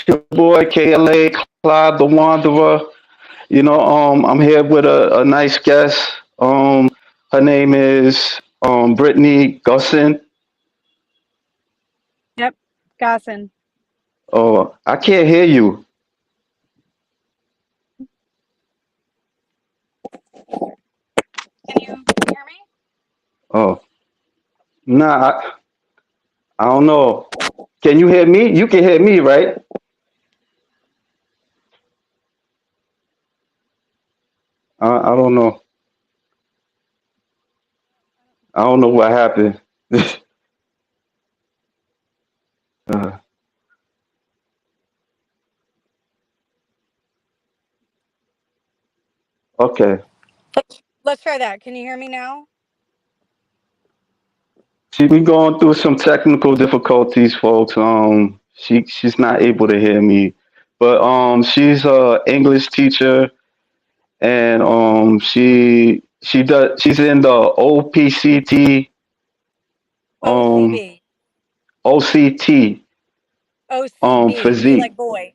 your boy KLA Clyde the Wanderer. I'm here with a nice guest. Her name is Brittany Gossin. Yep, Gossin. Oh, I can't hear you. Can you hear me? Oh, nah, I don't know. Can you hear me? You can hear me, right? I don't know. I don't know what happened. uh, okay. Let's try that. Can you hear me now? She been going through some technical difficulties, folks. She's not able to hear me, but she's a English teacher, and she's in the OPCT um OCB. OCT OCB physique. like boy.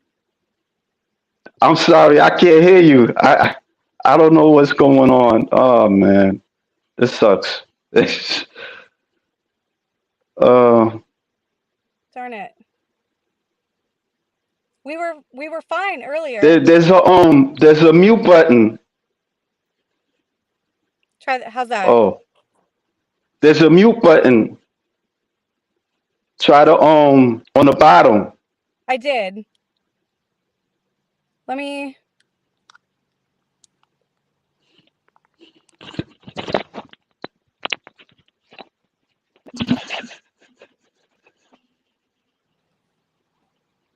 I'm sorry, I can't hear you. I don't know what's going on. Oh man, this sucks. uh, Darn it. We were fine there, earlier. there's a mute button. Try that. How's that? Oh, there's a mute button. Try to on the bottom. I did. Let me.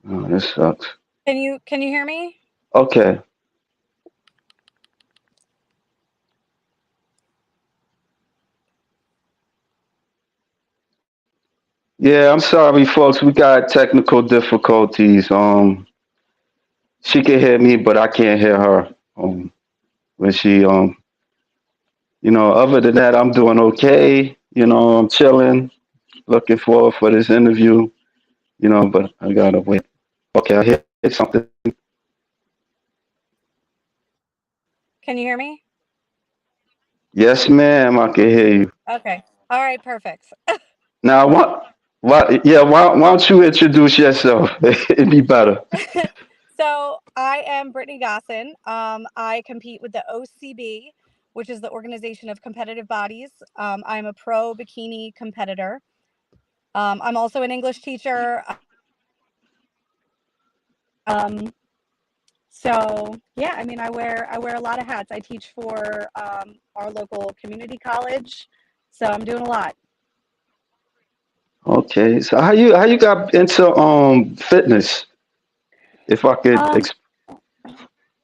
Oh, this sucks. Can you hear me? Okay. Yeah, I'm sorry, folks. We got technical difficulties. She can hear me, but I can't hear her. When she other than that, I'm doing okay. I'm chilling, looking forward for this interview. But I gotta wait. Okay, I hear something. Can you hear me? Yes, ma'am. I can hear you. Okay. All right. Perfect. Now, why don't you introduce yourself? It'd be better. So I am Brittany Gossin. I compete with the OCB, which is the Organization of Competitive Bodies. I'm a pro bikini competitor. I'm also an English teacher. Um, so yeah, I mean, I wear a lot of hats. I teach for our local community college, so I'm doing a lot. Okay, so how you got into fitness? If I could, Um,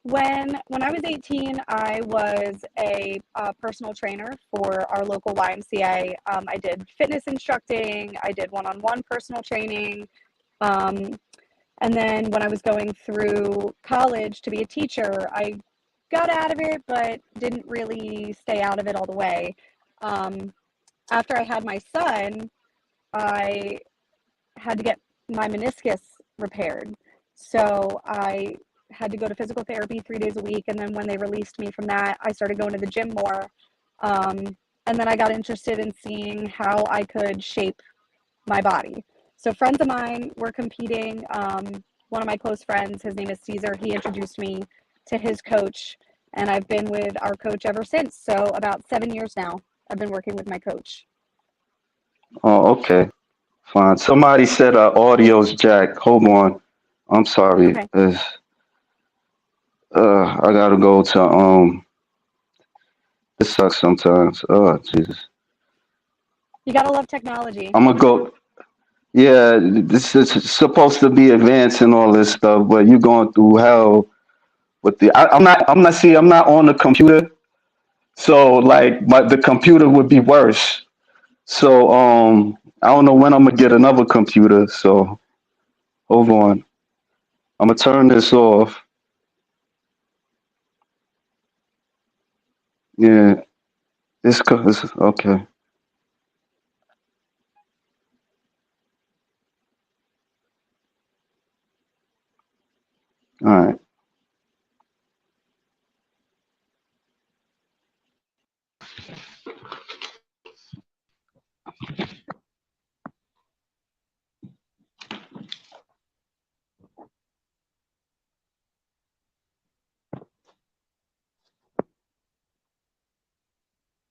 when I was 18, I was a personal trainer for our local YMCA. I did fitness instructing. I did one-on-one personal training. Um, and then when I was going through college to be a teacher, I got out of it, but didn't really stay out of it all the way. Um, After I had my son, I had to get my meniscus repaired. So I had to go to physical therapy 3 days a week. And then when they released me from that, I started going to the gym more. And then I got interested in seeing how I could shape my body. So friends of mine were competing. One of my close friends, his name is Caesar, he introduced me to his coach, and I've been with our coach ever since. So about 7 years now, I've been working with my coach. oh, okay, fine. Somebody said audio's jack. Hold on. I'm sorry. Okay. I gotta go to This sucks sometimes. Oh Jesus. You gotta love technology. I'm gonna go. Yeah, this is supposed to be advanced and all this stuff, but you're going through hell with the. I'm not. I'm not. See, I'm not on the computer, so like, the computer would be worse. So I don't know when I'm gonna get another computer. So hold on. I'm gonna turn this off. Yeah, this okay. All right.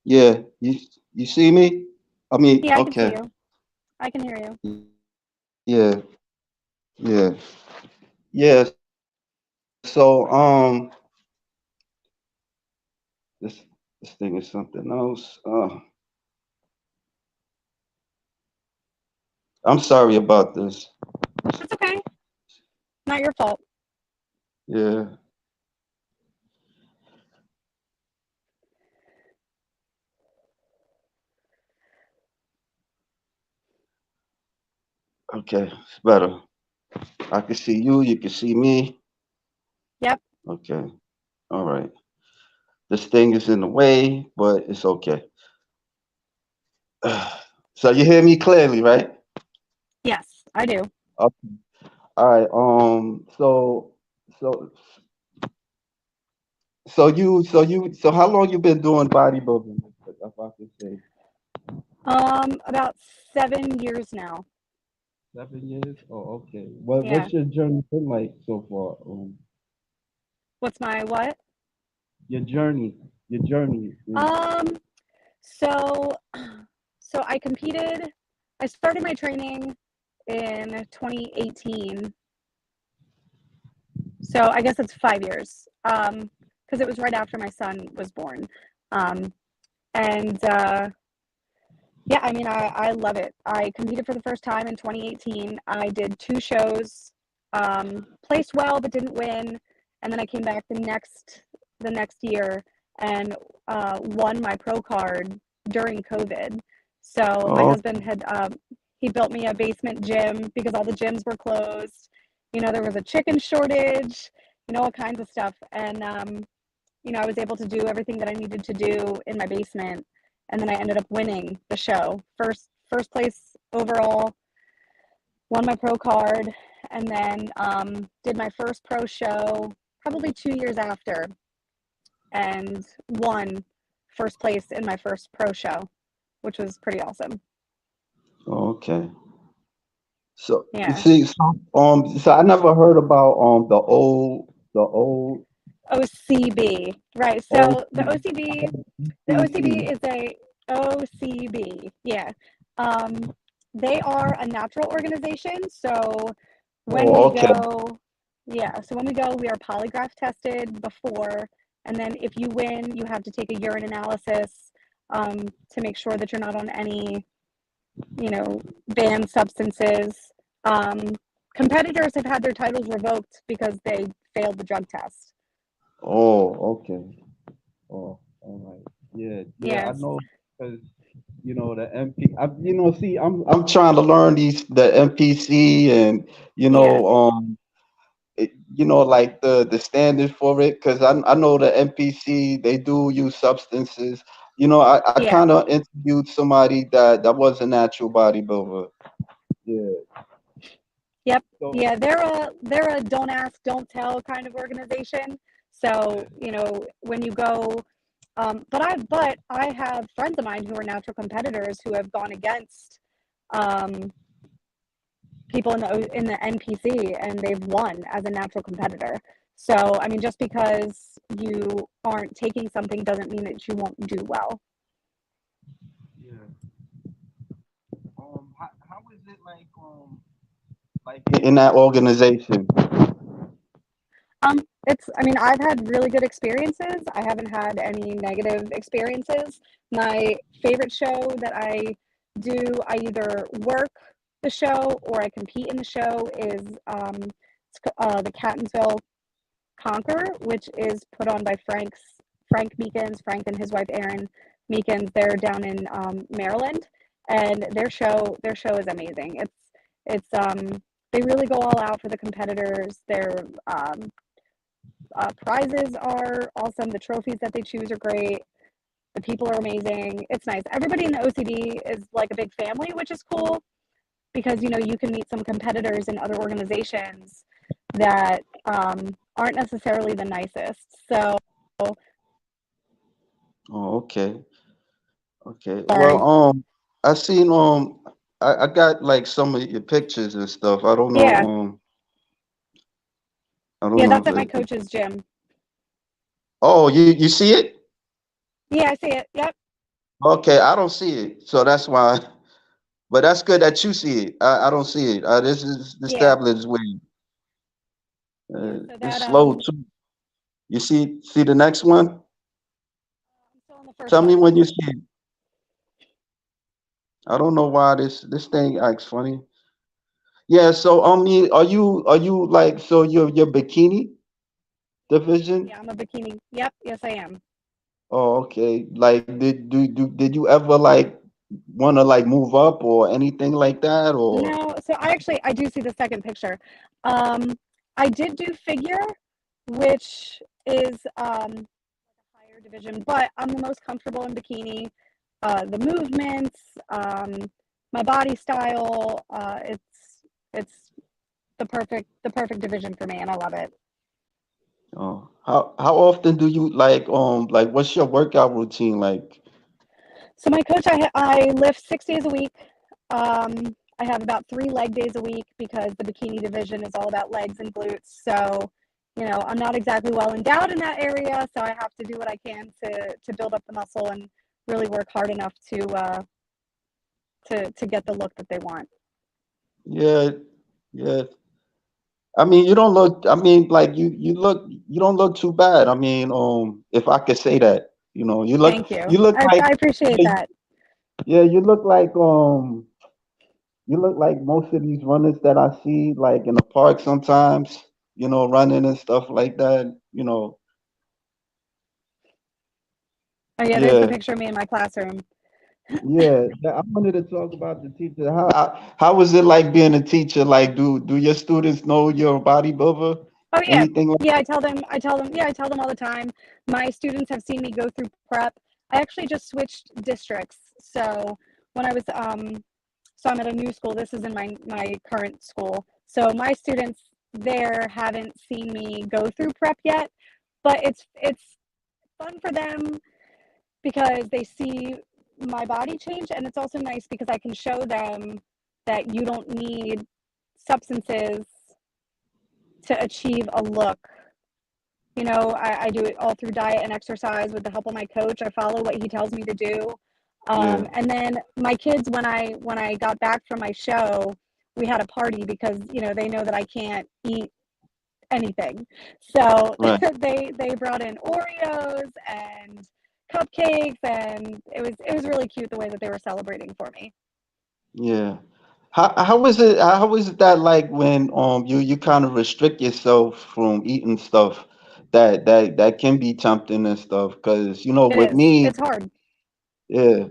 Yeah. You see me? I mean, Yeah, I can see okay. you. I can hear you. Yeah. Yeah. Yeah. So this this thing is something else. I'm sorry about this. That's okay. Not your fault. Yeah. Okay. It's better. I can see you. You can see me. Yep. Okay. All right. This thing is in the way, but it's okay. So you hear me clearly, right? Yes, I do. Okay. All right. So so how long you been doing bodybuilding? If I could say About 7 years now. 7 years. Oh, okay. Yeah. What's your journey been like so far? What's my what? Your journey. Your journey. Um, so so I competed. I started my training in 2018. So I guess it's 5 years. Because it was right after my son was born. Um, and Yeah, I mean, I love it. I competed for the first time in 2018. I did two shows, placed well but didn't win, and then I came back the next year and won my pro card during COVID. So my Oh, husband had he built me a basement gym because all the gyms were closed. There was a chicken shortage, all kinds of stuff, and I was able to do everything that I needed to do in my basement, and then I ended up winning the show. First place overall, won my pro card, and then did my first pro show probably 2 years after, and won first place in my first pro show, which was pretty awesome. okay. So you Yeah. see, so I never heard about the old OCB, right? old So the OCB PC. is a OCB. Yeah. Um, they are a natural organization. So when Oh, we okay. go, yeah, so when we go, we are polygraph tested before, and then if you win, you have to take a urine analysis to make sure that you're not on any, banned substances. Um, Competitors have had their titles revoked because they failed the drug test. Oh, okay. Oh, all right. Yeah, yeah, I Yes. know because the MP. See, I'm trying to learn the MPC and Yeah. like the standard for it because I know the MPC they do use substances. I Yeah. kind of interviewed somebody that was a natural bodybuilder. Yeah. Yep. So Yeah. They're a don't ask, don't tell kind of organization. So, yeah. when you go, but I have friends of mine who are natural competitors who have gone against um, people in the NPC, and they've won as a natural competitor. So, I mean, just because you aren't taking something doesn't mean that you won't do well. Yeah. How is it like in that organization? I mean, I've had really good experiences. I haven't had any negative experiences. My favorite show that I do, I either work the show or I compete in the show is the Catonsville Conquer, which is put on by Frank Meekins, Frank and his wife Erin Meekins. They're down in Maryland, and their show is amazing. It's they really go all out for the competitors. Their prizes are awesome. The trophies that they choose are great. The people are amazing. It's nice. Everybody in the OCB is like a big family, which is cool because you can meet some competitors in other organizations that aren't necessarily the nicest. So Oh, okay. Okay. Well, sorry. I seen I got like some of your pictures and stuff. Yeah, I don't yeah, know that's if at my it, coach's gym. oh, you see it? Yeah, I see it. Yep. Okay, I don't see it. So that's why, but that's good that you see it. I don't see it. This Yeah. tablet is weird. Yeah. So It's that slow too. You see the next one? I'm still on the first Tell me one. when you see it. I don't know why this thing acts funny. Yeah, so I mean, are you like so your bikini division? Yeah, I'm a bikini. Yep. Yes, I am. Oh, okay. Like did you ever like want to like move up or anything like that or No, so I do see the second picture. Um, I did do figure, which is a higher division, but I'm the most comfortable in bikini. The movements, my body style, it's the perfect division for me, and I love it. how often do you like what's your workout routine like? So my coach, I lift 6 days a week. I have about 3 leg days a week because the bikini division is all about legs and glutes. So, I'm not exactly well endowed in that area, so I have to do what I can to build up the muscle and really work hard enough to get the look that they want. Yeah, yeah. I mean, you don't look I mean like you don't look too bad. I mean, if I could say that, Thank you. you look like I appreciate yeah, that. yeah, you look like most of these runners that I see, like in the park sometimes, running and stuff like that. Oh yeah, there's the Yeah, picture of me in my classroom. yeah. I wanted to talk about the teacher. How was it like being a teacher? Like, do your students know you're a bodybuilder? Oh yeah. Anything like? Yeah, I tell them all the time. My students have seen me go through prep. I actually just switched districts. So when I was so I'm at a new school. This is in my current school. So my students there haven't seen me go through prep yet, but it's fun for them because they see my body change, and it's also nice because I can show them that you don't need substances to achieve a look. I do it all through diet and exercise with the help of my coach. I follow what he tells me to do. Yeah, And then my kids, when I got back from my show, we had a party because they know that I can't eat anything. So right. they brought in Oreos and cupcakes, and it was really cute the way that they were celebrating for me. Yeah. How is it that like when you kind of restrict yourself from eating stuff that can be tempting and stuff? Because It with is. me, It's hard. yeah,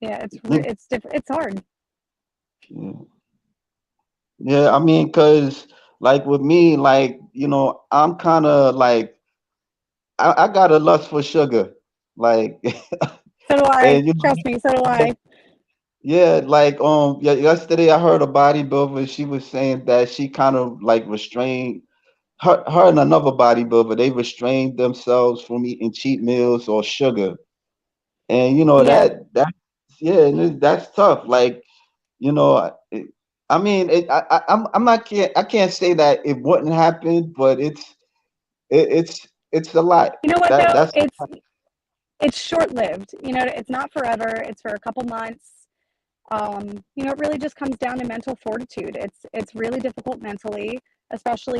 Yeah, you- it's different. It's hard. yeah, yeah. I mean, because like with me, like I'm kind of like I got a lust for sugar, like, So do I. and Trust me. So do I. yeah, like yeah, yesterday I heard a bodybuilder. She was saying that she kind of like restrained her and another bodybuilder. They restrained themselves from eating cheat meals or sugar, and Yeah. that yeah, and that's tough. Like you know, I mean, I'm not I can't say that it wouldn't happen, but it's a lot. You know what That though? that's It's short lived. It's not forever. It's for a couple months. It really just comes down to mental fortitude. It's really difficult mentally,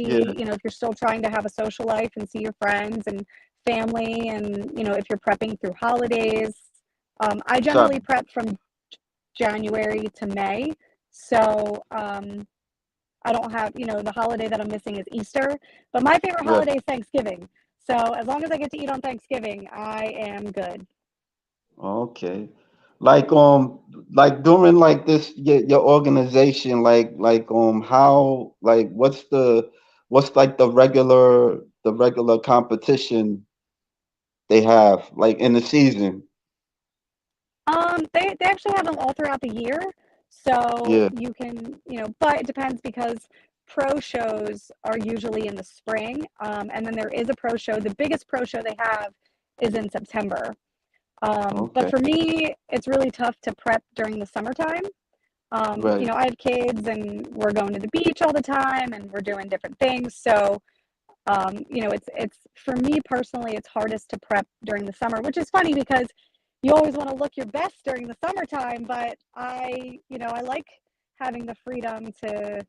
yeah, especially if you're still trying to have a social life and see your friends and family, and if you're prepping through holidays. I so generally prep from January to May, so I don't have the holiday that I'm missing is Easter, but my favorite right. holiday is Thanksgiving. So as long as I get to eat on Thanksgiving, I am good. Okay. Like like during like this your organization how like what's like the regular competition they have like in the season. They actually have them all throughout the year, so Yeah. you can but it depends because pro shows are usually in the spring, and then there is a pro show. The biggest pro show they have is in September. But Okay. for me, it's really tough to prep during the summertime. You Right. know, I have kids and we're going to the beach all the time and we're doing different things. So, you know, it's for me personally, it's hardest to prep during the summer, which is funny because you always want to look your best during the summertime. But you know, I like having the freedom to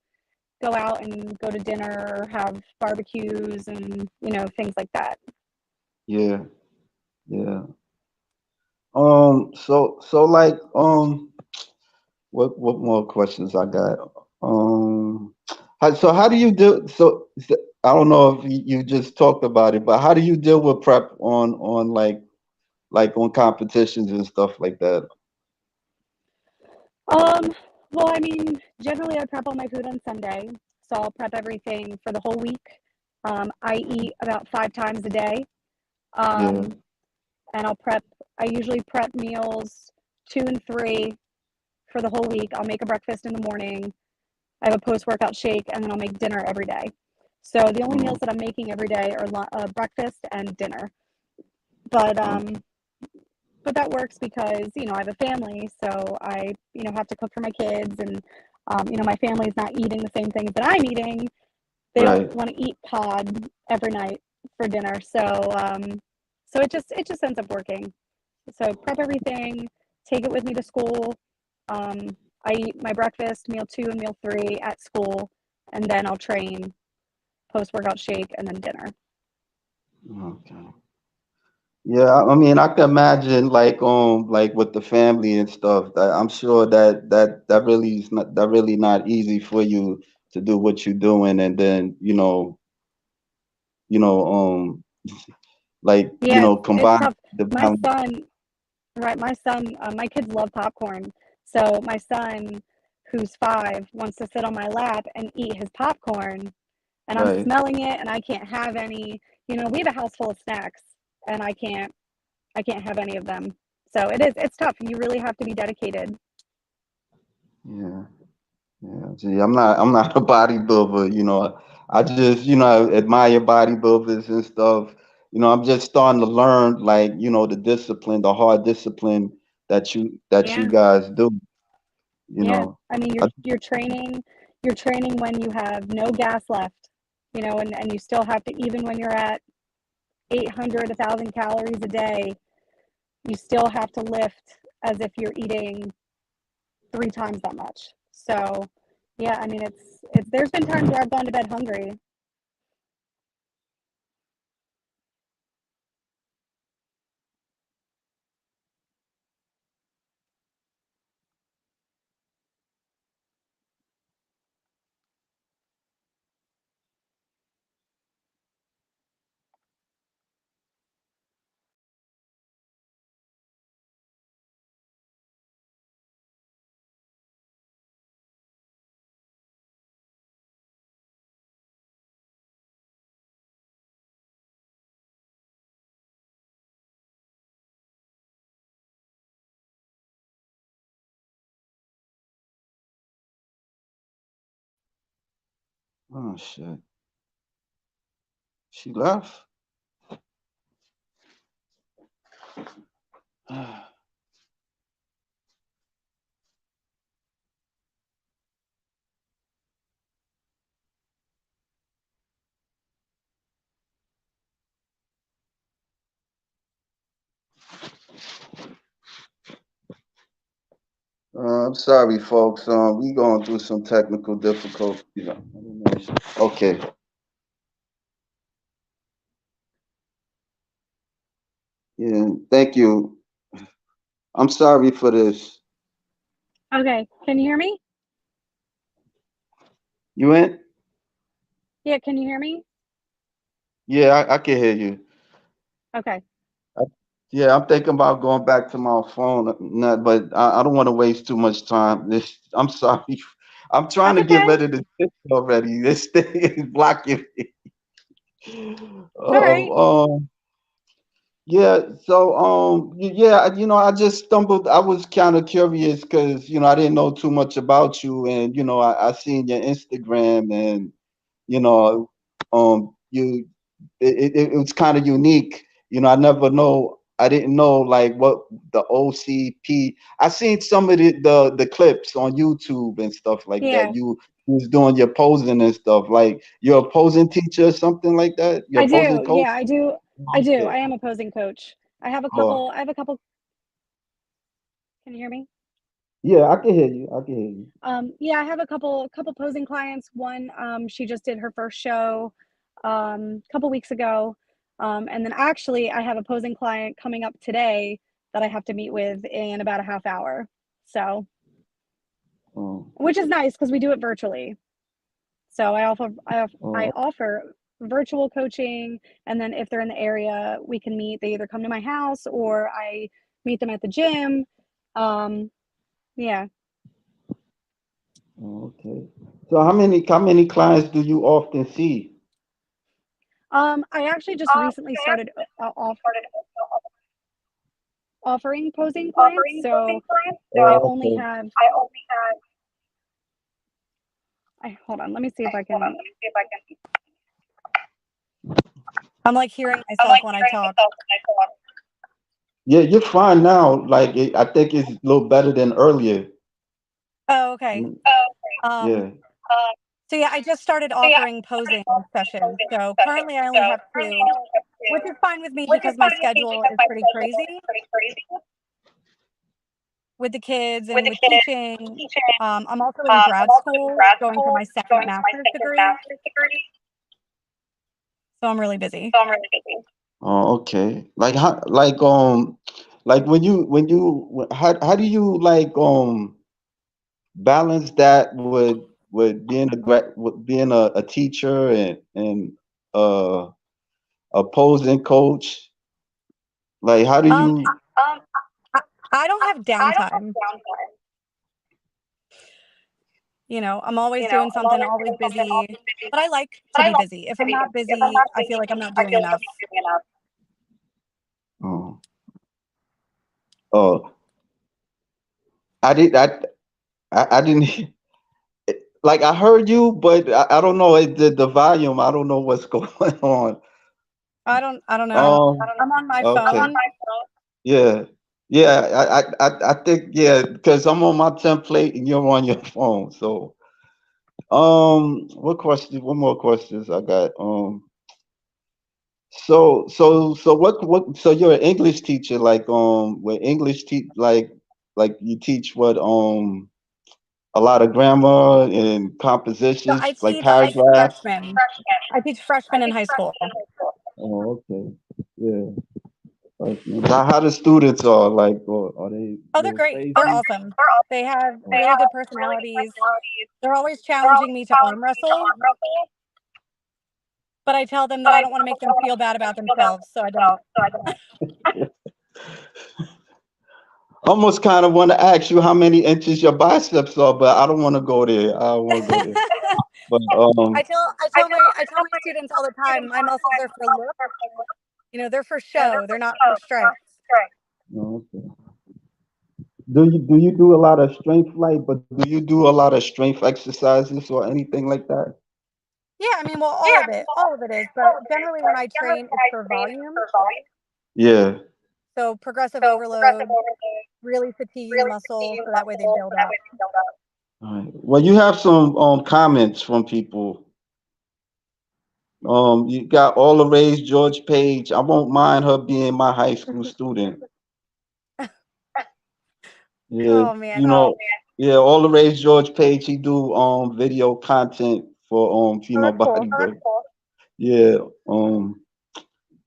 go out and go to dinner or have barbecues and, you know, things like that. Yeah. Yeah. So like, what more questions I got? So how do you do? So I don't know if you just talked about it, but how do you deal with prep on like on competitions and stuff like that? Um, well, I mean, generally I prep all my food on Sunday, so I'll prep everything for the whole week. I eat about 5 times a day, Yeah. um, and I usually prep meals 2 and 3 for the whole week. I'll make a breakfast in the morning. I have a post-workout shake, and then I'll make dinner every day. So the only Oh, meals that I'm making every day are breakfast and dinner. But oh, but that works because, you know, I have a family, so I, you know, have to cook for my kids, and you know, my family's not eating the same things that I'm eating. They don't right. want to eat cod every night for dinner, so so it just ends up working. So prep everything, take it with me to school. um, I eat my breakfast, meal 2 and meal 3 at school, and then I'll train, post workout shake, and then dinner. Okay. Yeah, I mean, I can imagine like with the family and stuff. I'm sure that really is not that really not easy for you to do what you're doing, and then you know like Yeah, it's combine tough. the My balance. son, right, my kids love popcorn. So my son, who's 5, wants to sit on my lap and eat his popcorn, and I'm Right. smelling it, and I can't have any. You know, we have a house full of snacks, and I can't have any of them. So it's tough. You really have to be dedicated. Yeah. Yeah. See, I'm not a bodybuilder. I just admire bodybuilders and stuff. I'm just starting to learn like the discipline, the hard discipline that you Yeah, guys do. You yeah. know. I mean, I, you're training when you have no gas left. You know, and you still have to, even when you're at 800, 1,000 calories a day, you still have to lift as if you're eating 3 times that much. So, yeah, I mean, it's there's been times where I've gone to bed hungry. oh shit, she left. I'm sorry, folks. We going through some technical difficulties. I don't know. Okay. Yeah. Thank you. I'm sorry for this. Okay, can you hear me? You in? Yeah, can you hear me? Yeah, I can hear you. Okay, I, yeah, I'm thinking about going back to my phone, but I don't want to waste too much time. I'm sorry. I'm trying that's to get okay. rid of this thing already. This thing is blocking me. It's all right. Oh, Yeah, so yeah, I just stumbled. I was kind of curious because I didn't know too much about you, and I seen your Instagram, and you know, you it was kind of unique. I never know. I didn't know like what the OCP. I seen some of the clips on YouTube and stuff like that. Yeah, You was doing your posing and stuff. Like you're a posing teacher or something like that. You're I a posing do. coach. Yeah, I do. I do. Okay. I am a posing coach. Oh, I have a couple. Can you hear me? yeah, I can hear you. I can hear you. Yeah, I have a couple posing clients. One, she just did her first show a couple weeks ago. And then actually I have a posing client coming up today that I have to meet with in about a half hour. So, Oh, which is nice because we do it virtually. So I oh, offer virtual coaching, and then if they're in the area, we can meet. They either come to my house or I meet them at the gym. Um, yeah. okay. So how many clients do you often see? I actually just recently started offering posing clients. So I Oh, only okay. have, I hold on, let me see if I can. I'm like hearing myself when I talk. Yeah, you're fine now. Like I think it's a little better than earlier. Oh, okay. Mm, Um, yeah. so yeah, I just started offering posing sessions. So currently I only have two, which is fine with me because my schedule is pretty crazy with the kids and with teaching. I'm also in grad school going for my second master's degree. So I'm really busy. Oh, okay. Like how do you like balance that with being a teacher and uh opposing coach? Like how do Um, you I, I don't have downtime. You know, I'm always doing something, always busy, but I like to be busy. If I'm not busy, I feel like I'm not doing enough. oh, oh I did I didn't like I heard you, but I don't know the volume. I don't know what's going on. I don't know. Um, I'm on my okay, phone. yeah, yeah. I think yeah, because I'm on my template and you're on your phone. So, what question? What more questions I got? So what? So you're an English teacher, like with English like you teach what a lot of grammar and So compositions, like paragraphs. freshmen. I teach freshmen in high school. Oh, okay. Yeah. How the students are like, or are they Oh, they're real great. crazy? They're awesome. They have really good personalities. They're always challenging me to arm wrestle, but I tell them that I don't want to make them feel bad about themselves, so I don't. Almost kind of want to ask you how many inches your biceps are, but I don't want to go there. I don't want to go there. But I tell my students all the time, my muscles are for look. You know, they're for show. They're not for strength. oh, okay. Do you do a lot of strength but do you do a lot of strength exercises or anything like that? Yeah, I mean, well, all of it is, but generally when I train, it's for volume. Yeah. So progressive overload, really fatiguing muscle, so that way they build up. All right. Well, you have some comments from people. You got all the Ray's George Page. I won't mind her being my high school student. Yeah, Oh man, you know, yeah, all the Ray's George Page. He do video content for oh female that's cool. bodybuilding. Yeah, um,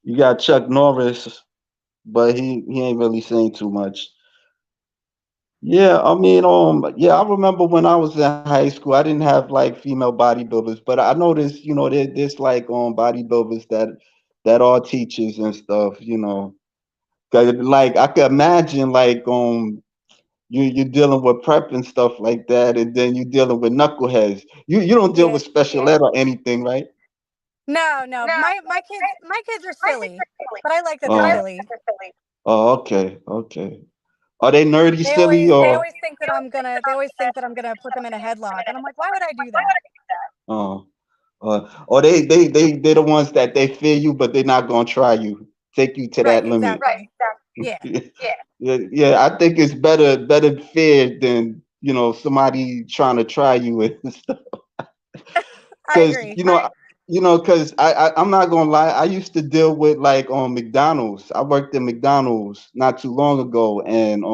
you got Chuck Norris, but he ain't really saying too much. Yeah, I mean, yeah, I remember when I was in high school, I didn't have like female bodybuilders, but I noticed, there's like bodybuilders that are teachers and stuff, 'Cause, like I could imagine like you're dealing with prep and stuff like that, and then you're dealing with knuckleheads. You don't deal Yeah, with special ed or anything, right? No, no, my kids are silly, but I like that they're Oh, silly. oh, okay, okay. Are they nerdy They silly always they or? always think that I'm gonna put them in a headlock, and I'm like, why would I do that? Oh, or they the ones that they fear you, but they're not gonna try you, take you to Right, that limit. exactly. Yeah, Yeah, yeah. I think it's better fear than somebody trying to try you with stuff. I Because agree. because I'm not gonna lie. I used to deal with like on McDonald's. I worked at McDonald's not too long ago, and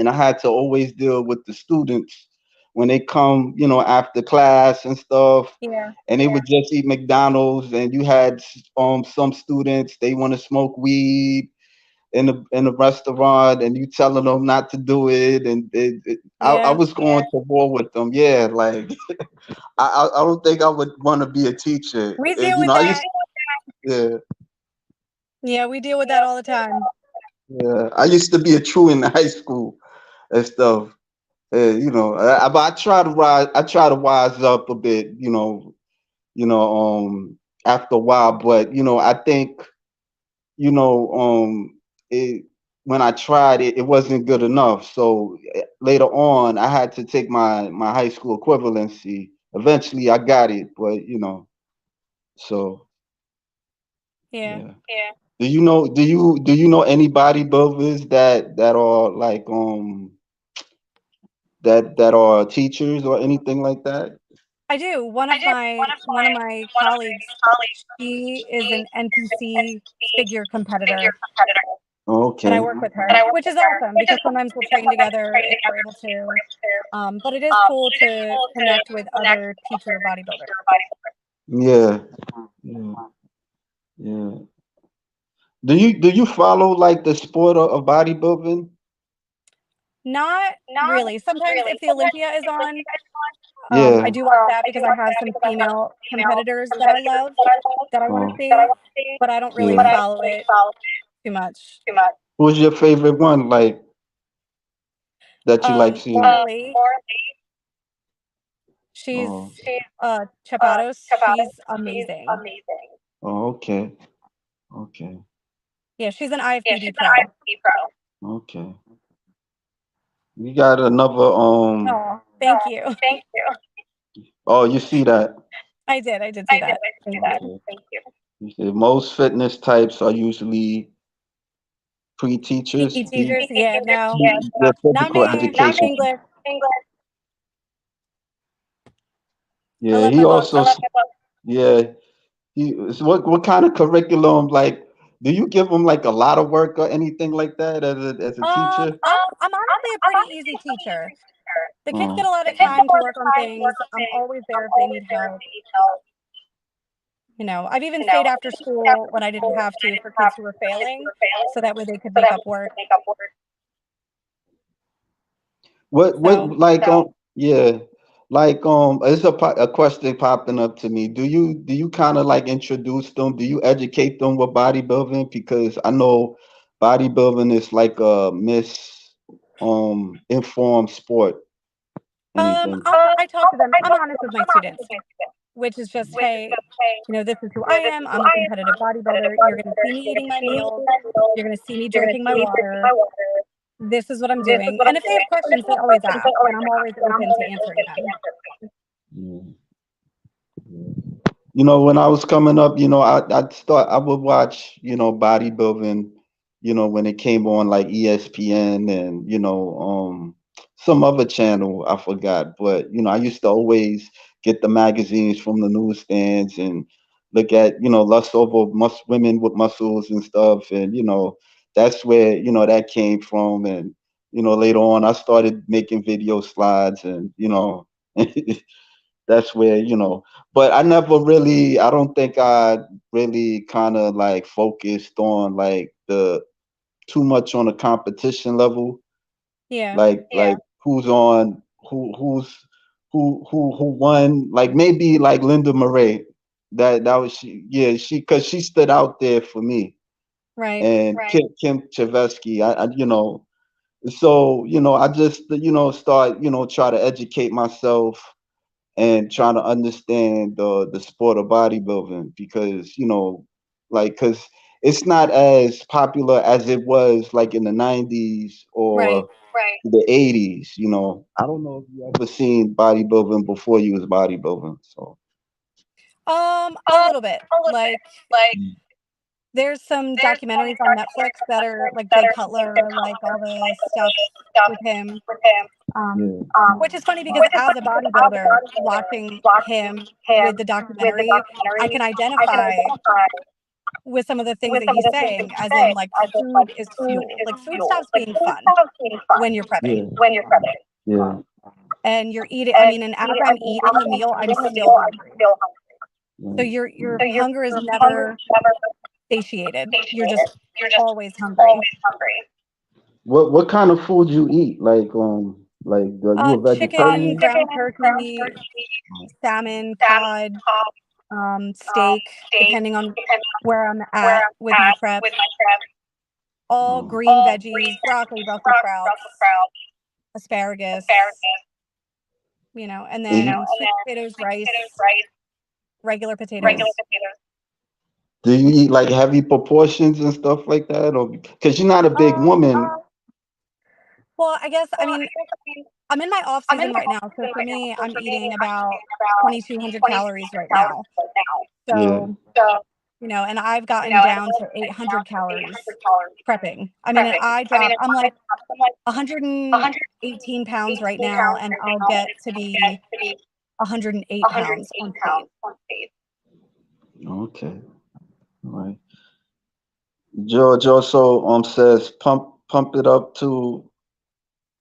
I had to always deal with the students when they come, after class and stuff, Yeah, and they would just eat McDonald's, and you had some students they want to smoke weed in the restaurant, and you telling them not to do it, and I yeah. was going to war with them. Yeah, like I don't think I would want to be a teacher. We And, deal with I used that. yeah. Yeah, we deal with that all the time. Yeah, I used to be a truant in high school and stuff. But I try to rise. I try to wise up a bit. You know, after a while. But I think you know, it when I tried it, it wasn't good enough. So later on, I had to take my high school equivalency. Eventually, I got it. But so Yeah. yeah. Do you know any bodybuilders that are like that are teachers or anything like that? I do. One of my colleagues, she is an NPC figure competitor, and I Okay. work with her, which is awesome because sometimes we'll train together if we're able to. But it is cool to connect with other teacher bodybuilders. Yeah. Yeah. Yeah. Do you follow like the sport of bodybuilding? Not really. Sometimes if the Olympia is on, I Yeah. do watch that because I have some female competitors that I love that I want to see, but I don't really Yeah. follow it too much. Who's your favorite one like that you like seeing? Laura Lee, Oh. she's Chapados. She's amazing. Oh, okay. Okay. Yeah, she's an IFBB pro. Okay. You got another Oh, thank you. oh, you see that. I did see that. Thank you. Okay. You see, most fitness types are usually pre-teachers. PE teachers, yeah, no, They're not physical me. education. English. I Yeah, love he my books. also yeah, so what kind of curriculum like do you give them like a lot of work or anything like that as a teacher? I'm honestly a pretty easy teacher. The kids get Oh, a lot of time to work on things. I'm always there if they need help. I've even stayed after school when I didn't have to for kids who were failing, so that way they could make up work. So, what like yeah, like it's a question popping up to me. Do you kind of like introduce them? Do you educate them with bodybuilding? Because I know bodybuilding is like a informed sport and I talk to them. I'm honest with my students, which is just, hey, this is who I am. I'm a competitive bodybuilder. You're going to see me eating my meals. You're going to see me drinking my water. This is what I'm doing. And if they have questions, they always ask, and I'm always open to answering them. yeah. When I was coming up, I would watch, bodybuilding, when it came on like ESPN and, some other channel, I forgot. But, I used to always get the magazines from the newsstands and look at, lust over women with muscles and stuff. And, that's where, that came from. And, later on I started making video slides and, that's where but I don't think I really kind of like focused on like the too much on the competition level, Yeah, like who's on who won, like maybe like Linda Murray. That was she. Yeah, because she stood out there for me. right. And Kim Chevesky, I so I just start try to educate myself and trying to understand the sport of bodybuilding because like because it's not as popular as it was like in the 90s Right. or the 80s. I don't know if you ever seen bodybuilding before you was bodybuilding. So A little bit. Like, there's some documentaries on Netflix that are like Jay Cutler, like all the stuff with him. Um, yeah, which is funny because as a bodybuilder, watching him with the documentary, I can identify with some of the things that he's saying, as in like food is fuel. Like food stops being fun when you're prepping. yeah, And you're eating, I mean, and as I'm eating the meal, I'm still hungry. So yeah. your hunger is never satiated. You're just always hungry. What kind of food you eat? Like are you a Chicken, vegetarian? ground turkey, salmon, cod, steak, depending on where I'm at with my prep. All Oh, green veggies, broccoli, Brussels sprouts, asparagus, and and then sweet potatoes, rice, regular you, potatoes. do you eat like heavy proportions and stuff like that, or because you're not a big Um, woman? well, I guess, I mean, I'm in my off season right now. So for me, I'm eating about 2,200 calories right now. Yeah. So, and I've gotten down to 800 calories prepping. I mean, and I'm like 118 pounds right now, and I'll get to be 108 pounds on stage. Okay. All right. George also says pump it up to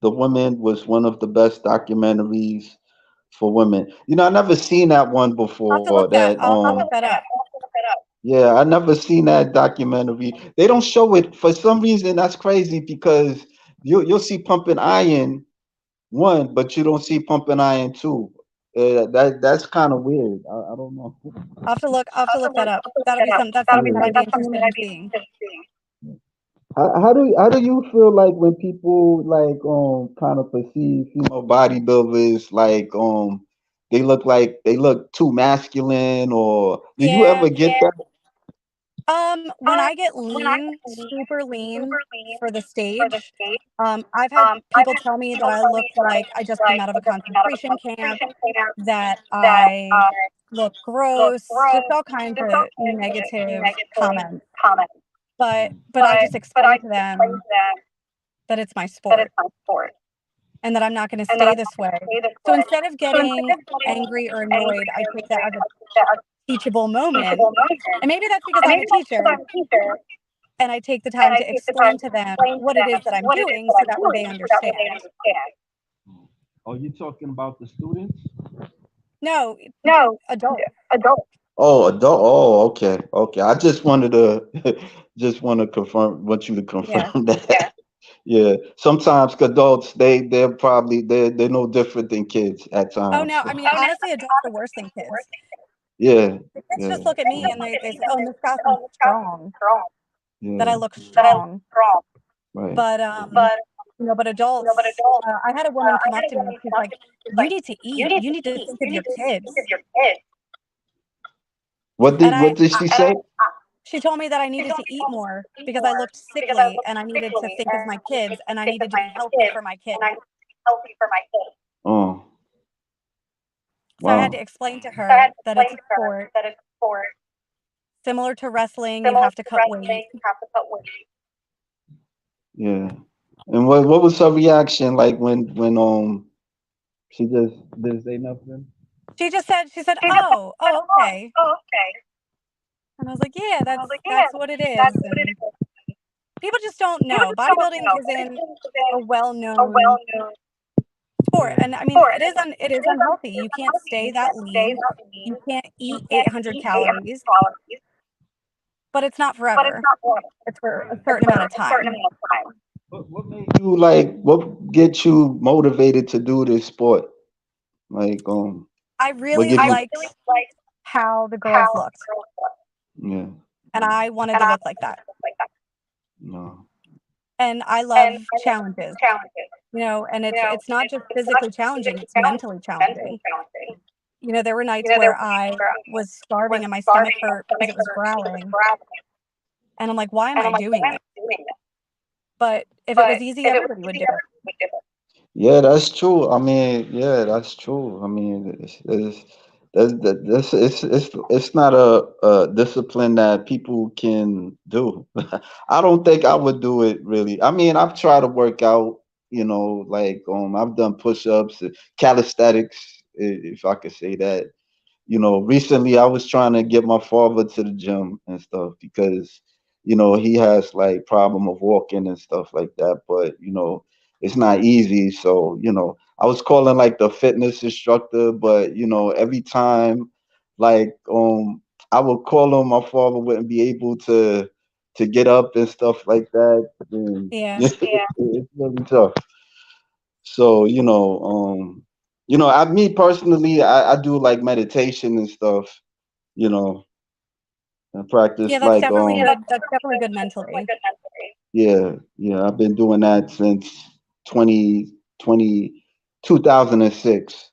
the women was one of the best documentaries for women. I never seen that one before. That I'll have to look that up. Yeah, I never seen that documentary. They don't show it for some reason. That's crazy because you'll see Pumping Iron one, but you don't see Pumping Iron two. That's kind of weird. I don't know. I'll have to look that up. That's something that I'd be interested in seeing. How do you feel like when people like kind of perceive bodybuilders like they look too masculine, or do you Yeah. ever get that? When I get lean, super lean for the stage, I've had people tell me that I look like I just came out of a concentration camp, that I look gross, just all kinds of negative comments. But I just explain to them that it's my sport and that I'm not going to stay this way. So instead of getting angry or annoyed, I take that as a teachable moment. And maybe that's because I'm a teacher, and I take the time to explain to them what it is that I'm doing so that way they understand. Are you talking about the students? No, adults. Oh, adult. Oh, okay, okay. I just wanted to just want to confirm, want you to confirm Yeah. that. Yeah. Sometimes adults they're no different than kids at Oh, times. no. I So mean, honestly, adults are worse than kids. yeah, The kids yeah, just look at me and they say, "Oh, Miss Gosson's strong," that I yeah. look strong. Right. But but adults. I had a woman come up to me and she's like, "You need to eat. You need to think of your kids." And What did she say? she told me that I needed to eat more because I looked sickly, and I needed to think of my kids, and I needed to be healthy for my kids. Oh, So I had to wow. explain to her that it's a sport. Similar to wrestling, you have to cut weight. Yeah. And what was her reaction like when she just didn't say nothing? She said, "Oh, okay." And I was like, "Yeah, that's what it is." And people just don't know. Bodybuilding isn't a well-known sport. And I mean, it is unhealthy. You can't stay that lean. You can't eat 800 calories, but it's not forever. It's for a certain amount of time. What made you like? What get you motivated to do this sport? Like, I what really get you? liked how the girls looked, Yeah, and I wanted to look like that. no, And I love challenges, and it's not just physically challenging, it's mentally challenging. there were nights where I was starving and my stomach hurt because it was growling. And I'm like, why am I doing this? But if it was easy, everybody would do it. Yeah, that's true. I mean, yeah, that's true. I mean, it's not a discipline that people can do. I don't think I would do it really. I mean, I've tried to work out, like I've done push-ups, calisthenics, if I could say that. Recently I was trying to get my father to the gym and stuff because, he has like problem of walking and stuff like that. But, it's not easy. So, I was calling like the fitness instructor, but every time like I would call him, my father wouldn't be able to get up and stuff like that. And Yeah. it's really tough. So, me personally, I do like meditation and stuff, you know, and Yeah, practice that's like definitely good. That's definitely good mentally. yeah, yeah, I've been doing that since 2020 2006.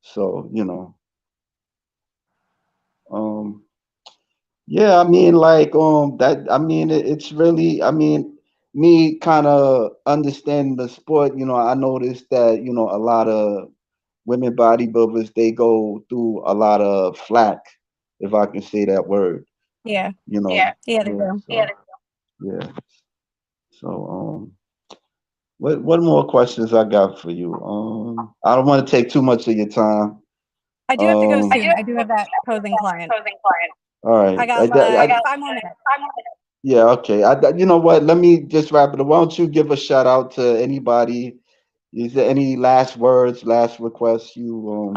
So, um yeah, I mean like that I mean it's really I mean me kind of understanding the sport, I noticed that, a lot of women bodybuilders, they go through a lot of flack, if I can say that word. Yeah. You know. Yeah, they Yeah. do. Yeah. So what more questions I got for you? I don't want to take too much of your time. I do have to go soon. I do have that posing client. All right. I got like 5 more minutes. Yeah. Okay. You know what? Let me just wrap it up. Why don't you give a shout out to anybody? Is there any last words, last requests you?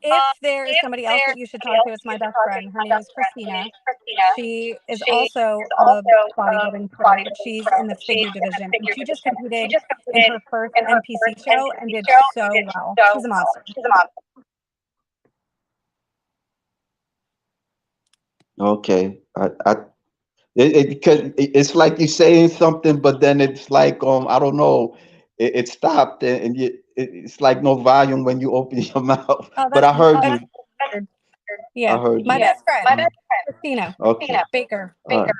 If there is somebody else that you should talk to, it's my best friend. Her name is Christina. She is also a bodybuilding pro, but she's in the figure division, and she just competed in her first NPC show and did so well. She's a monster. Okay. Because it's like you're saying something, but then it's like I don't know, it stopped and it's like no volume when you open your mouth. Oh, But I heard that's you. weird. I Yeah, heard my you. best friend, Christina Okay. Baker. All right.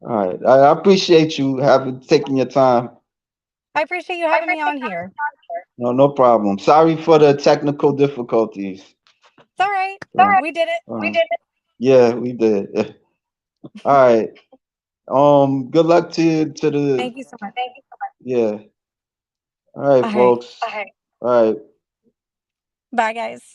All right. I appreciate you having taking your time. I appreciate you having me on here. No, no problem. Sorry for the technical difficulties. It's all right. So, We did it. yeah, we did. All right. Good luck to the Thank you so much. yeah. All right, All right. folks. All right. Bye, guys.